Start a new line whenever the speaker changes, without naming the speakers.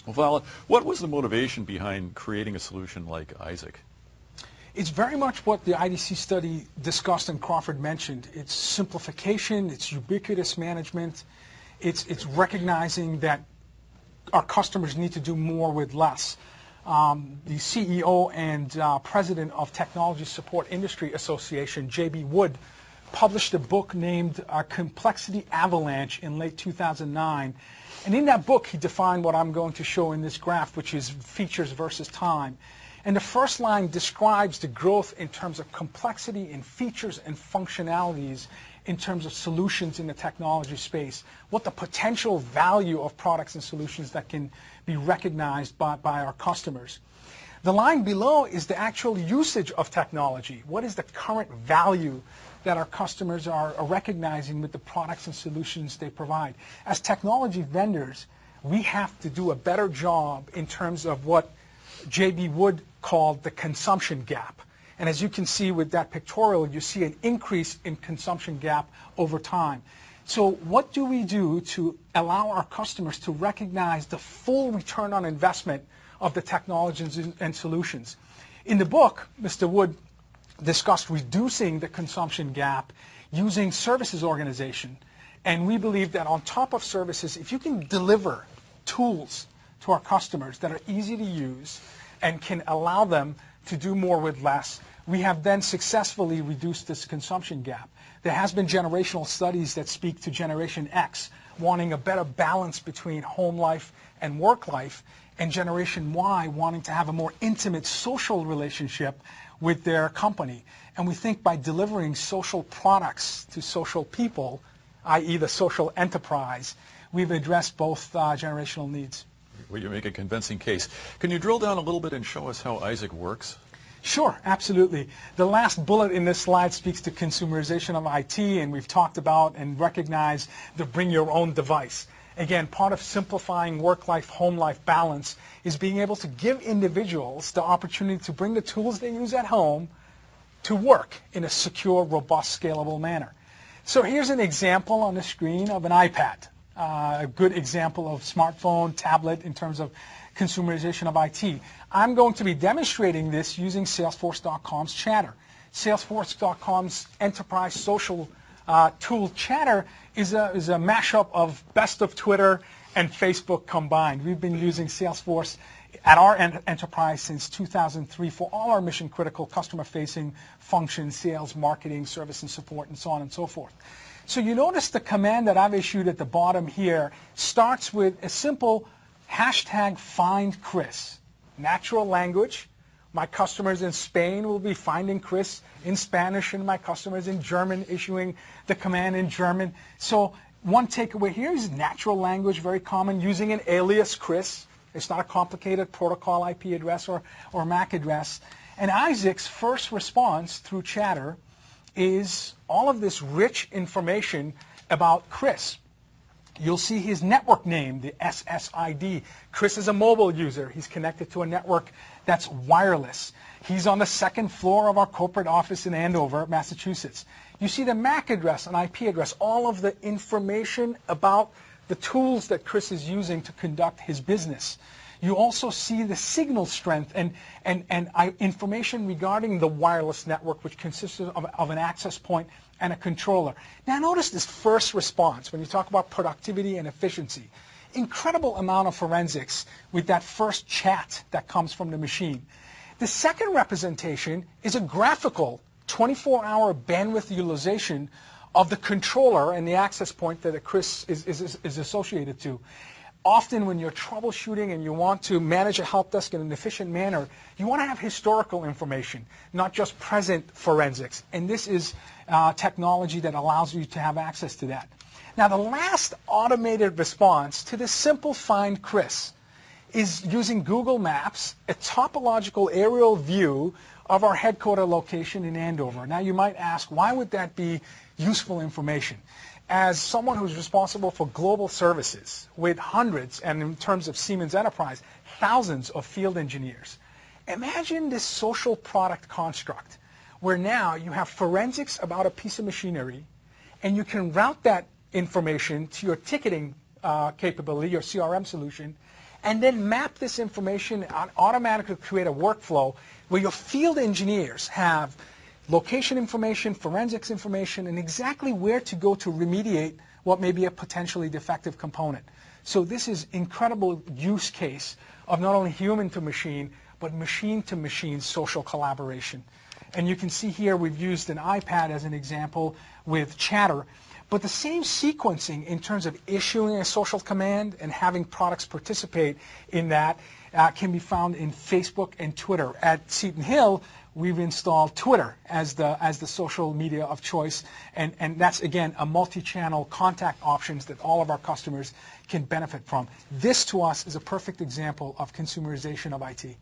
Well, Val, what was the motivation behind creating a solution like Isaac?
It's very much what the IDC study discussed and Crawford mentioned. It's simplification, it's ubiquitous management, it's recognizing that our customers need to do more with less. The CEO and president of Technology Support Industry Association, J.B. Wood, published a book named Complexity Avalanche in late 2009. And in that book, he defined what I'm going to show in this graph, which is features versus time. And the first line describes the growth in terms of complexity in features and functionalities in terms of solutions in the technology space, what the potential value of products and solutions that can be recognized by our customers. The line below is the actual usage of technology. What is the current value that our customers are recognizing with the products and solutions they provide? As technology vendors, we have to do a better job in terms of what J.B. Wood called the consumption gap. And as you can see with that pictorial, you see an increase in consumption gap over time. So what do we do to allow our customers to recognize the full return on investment of the technologies and solutions? In the book, Mr. Wood discussed reducing the consumption gap using services organization. And we believe that on top of services, if you can deliver tools to our customers that are easy to use and can allow them to do more with less, we have then successfully reduced this consumption gap. There has been generational studies that speak to Generation X wanting a better balance between home life and work life, and Generation Y wanting to have a more intimate social relationship with their company. And we think by delivering social products to social people, i.e. the social enterprise, we've addressed both generational needs.
Well, you make a convincing case. Can you drill down a little bit and show us how Isaac works?
Sure, absolutely. The last bullet in this slide speaks to consumerization of IT, and we've talked about and recognized the bring your own device. Again, part of simplifying work-life, home-life balance is being able to give individuals the opportunity to bring the tools they use at home to work in a secure, robust, scalable manner. So here's an example on the screen of an iPad, a good example of smartphone, tablet in terms of consumerization of IT. I'm going to be demonstrating this using Salesforce.com's Chatter. Salesforce.com's enterprise social tool Chatter is a mashup of best of Twitter and Facebook combined. We've been using Salesforce at our enterprise since 2003 for all our mission-critical customer-facing functions, sales, marketing, service and support, and so on and so forth. So you notice the command that I've issued at the bottom here starts with a simple hashtag find Chris. Natural language. My customers in Spain will be finding Chris in Spanish, and my customers in German issuing the command in German. So one takeaway here is natural language, very common, using an alias Chris. It's not a complicated protocol IP address or MAC address. And Isaac's first response through Chatter is all of this rich information about Chris. You'll see his network name, the SSID. Chris is a mobile user. He's connected to a network that's wireless. He's on the second floor of our corporate office in Andover, Massachusetts. You see the MAC address and IP address, all of the information about the tools that Chris is using to conduct his business. You also see the signal strength and information regarding the wireless network, which consists of an access point and a controller. Now notice this first response when you talk about productivity and efficiency. Incredible amount of forensics with that first chat that comes from the machine. The second representation is a graphical 24-hour bandwidth utilization of the controller and the access point that a Chris is associated to. Often when you're troubleshooting and you want to manage a help desk in an efficient manner, you want to have historical information, not just present forensics. And this is technology that allows you to have access to that. Now the last automated response to this simple find Chris is using Google Maps, a topological aerial view of our headquarter location in Andover. Now you might ask, why would that be useful information? As someone who's responsible for global services with hundreds, and in terms of Siemens Enterprise, thousands of field engineers, imagine this social product construct where now you have forensics about a piece of machinery and you can route that information to your ticketing capability, your CRM solution, and then map this information and automatically create a workflow where your field engineers have location information, forensics information, and exactly where to go to remediate what may be a potentially defective component. So this is incredible use case of not only human to machine, but machine to machine social collaboration. And you can see here we've used an iPad as an example with Chatter, but the same sequencing in terms of issuing a social command and having products participate in that can be found in Facebook and Twitter. At Seton Hill, we've installed Twitter as the social media of choice, and that's, again, a multi-channel contact options that all of our customers can benefit from. This, to us, is a perfect example of consumerization of IT.